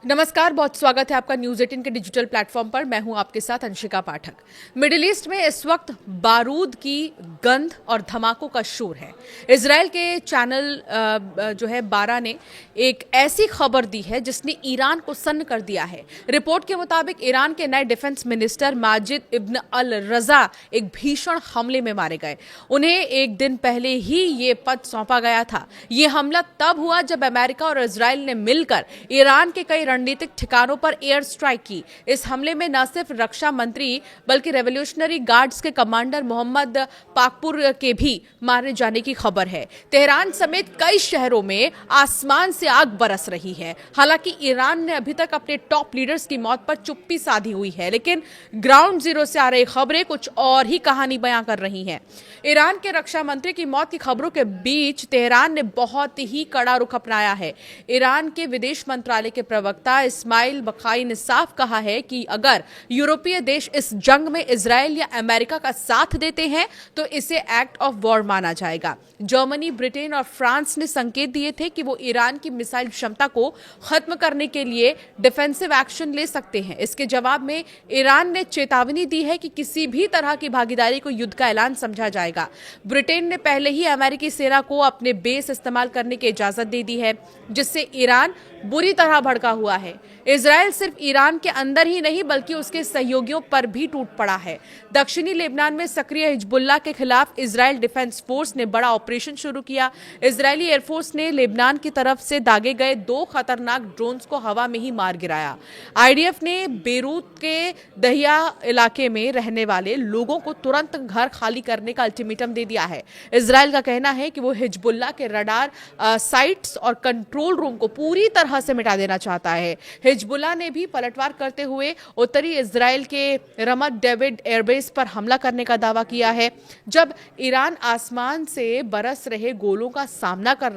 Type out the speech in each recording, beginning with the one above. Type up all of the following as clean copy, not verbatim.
नमस्कार, बहुत स्वागत है आपका न्यूज 18 के डिजिटल प्लेटफॉर्म पर। मैं हूं आपके साथ अंशिका पाठक। मिडिल ईस्ट में इस वक्त बारूद की गंध और धमाकों का शोर है। इजराइल के चैनल जो है 12 ने एक ऐसी खबर दी है जिसने ईरान को सन्न कर दिया है। रिपोर्ट के मुताबिक ईरान के नए डिफेंस मिनिस्टर माजिद इब्न अल रजा एक भीषण हमले में मारे गए। उन्हें एक दिन पहले ही ये पद सौंपा गया था। ये हमला तब हुआ जब अमेरिका और इजराइल ने मिलकर ईरान के कई रणनीतिक ठिकानों पर एयर स्ट्राइक की। इस हमले में न सिर्फ रक्षा मंत्री बल्कि रेवोल्यूशनरी गार्ड्स के कमांडर मोहम्मद पाकपुर के भी मारे जाने की खबर है। तेहरान समेत कई शहरों में आसमान से आग बरस रही है। हालांकि ईरान ने अभी तक अपने टॉप लीडर्स की मौत पर चुप्पी साधी हुई है, लेकिन ग्राउंड जीरो से आ रही खबरें कुछ और ही कहानी बयां कर रही हैं। ईरान के रक्षा मंत्री की मौत की खबरों के बीच तेहरान ने बहुत ही कड़ा रुख अपनाया है। ईरान के विदेश मंत्रालय के प्रवक्ता इस्माइल बखाई ने साफ कहा है कि अगर यूरोपीय देश इस जंग में इजराइल या अमेरिका का साथ देते हैं तो इसे एक्ट ऑफ वॉर माना जाएगा। जर्मनी, ब्रिटेन और फ्रांस ने संकेत दिए थे कि वो ईरान की मिसाइल क्षमता को खत्म करने के लिए डिफेंसिव एक्शन ले सकते हैं। इसके जवाब में ईरान ने चेतावनी दी है कि किसी भी तरह की भागीदारी को युद्ध का ऐलान समझा जाएगा। ब्रिटेन ने पहले ही अमेरिकी सेना को अपने बेस इस्तेमाल करने की इजाजत दे दी है, जिससे ईरान बुरी तरह भड़का हुआ है। इजराइल सिर्फ ईरान के अंदर ही नहीं बल्कि उसके सहयोगियों पर भी टूट पड़ा है। दक्षिणी लेबनान में सक्रिय हिजबुल्लाह के खिलाफ इजराइल डिफेंस फोर्स ने बड़ा ऑपरेशन शुरू किया। इजरायली एयरफोर्स ने लेबनान की तरफ से दागे गए 2 खतरनाक ड्रोन्स को हवा में ही मार गिराया। आईडीएफ ने बेरूत के दहिया इलाके में रहने वाले लोगों को तुरंत घर खाली करने का अल्टीमेटम दे दिया है। इजराइल का कहना है कि वो हिजबुल्लाह के रडार साइट्स और कंट्रोल रूम को पूरी तरह से मिटा देना चाहता है। हिजबुल्लाह ने भी पलटवार करते हुए उत्तरी इजराइल के रमत डेविड एयरबेस पर हमला करने का दावा किया है। जब ईरान आसमान से बरस रहे गोलों का सामना कर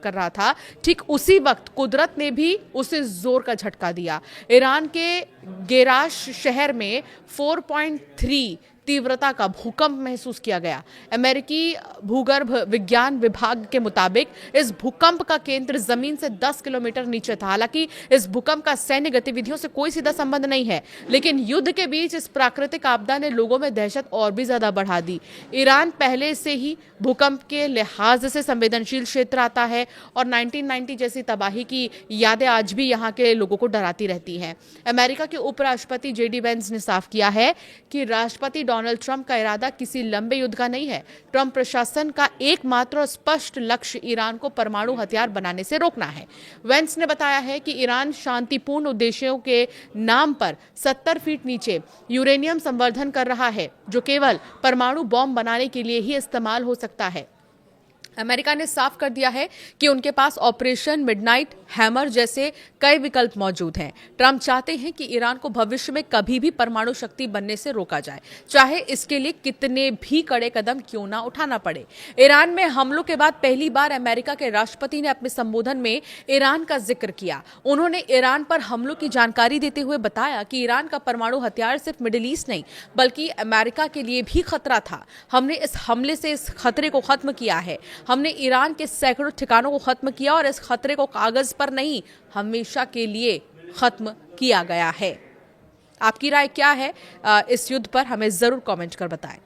रहा था, ठीक उसी वक्त कुदरत ने भी उसे जोर का झटका दिया। ईरान के गेराश शहर में 4.3 तीव्रता का भूकंप महसूस किया गया। अमेरिकी भूगर्भ विज्ञान विभाग के मुताबिक इस भूकंप का केंद्र जमीन से 10 किलोमीटर नीचे था। हालांकि इस भूकंप का सैन्य गतिविधियों से कोई सीधा संबंध नहीं है, लेकिन युद्ध के बीच इस प्राकृतिक आपदा ने लोगों में दहशत और भी ज्यादा बढ़ा दी। ईरान पहले से ही भूकंप के लिहाज से संवेदनशील क्षेत्र आता है और 1990 जैसी तबाही की यादें आज भी यहाँ के लोगों को डराती रहती हैं। अमेरिका के उपराष्ट्रपति जेडी वेंस ने साफ किया है कि राष्ट्रपति डोनाल्ड ट्रंप का इरादा किसी लंबे युद्ध का नहीं है। ट्रंप प्रशासन का एकमात्र स्पष्ट लक्ष्य ईरान को परमाणु हथियार बनाने से रोकना है। वेंस ने बताया है कि ईरान शांतिपूर्ण उद्देश्यों के नाम पर 70 फीट नीचे यूरेनियम संवर्धन कर रहा है, जो केवल परमाणु बॉम्ब बनाने के लिए ही इस्तेमाल हो सकता है। अमेरिका ने साफ कर दिया है कि उनके पास ऑपरेशन मिडनाइट हैमर जैसे कई विकल्प मौजूद हैं। ट्रंप चाहते हैं कि ईरान को भविष्य में कभी भी परमाणु शक्ति बनने से रोका जाए, चाहे इसके लिए कितने भी कड़े कदम क्यों ना उठाना पड़े। ईरान में हमलों के बाद पहली बार अमेरिका के राष्ट्रपति ने अपने संबोधन में ईरान का जिक्र किया। उन्होंने ईरान पर हमलों की जानकारी देते हुए बताया कि ईरान का परमाणु हथियार सिर्फ मिडिल ईस्ट नहीं बल्कि अमेरिका के लिए भी खतरा था। हमने इस हमले से इस खतरे को खत्म किया है। हमने ईरान के सैकड़ों ठिकानों को खत्म किया और इस खतरे को कागज पर नहीं, हमेशा के लिए खत्म किया गया है। आपकी राय क्या है इस युद्ध पर? हमें जरूर कमेंट कर बताएं।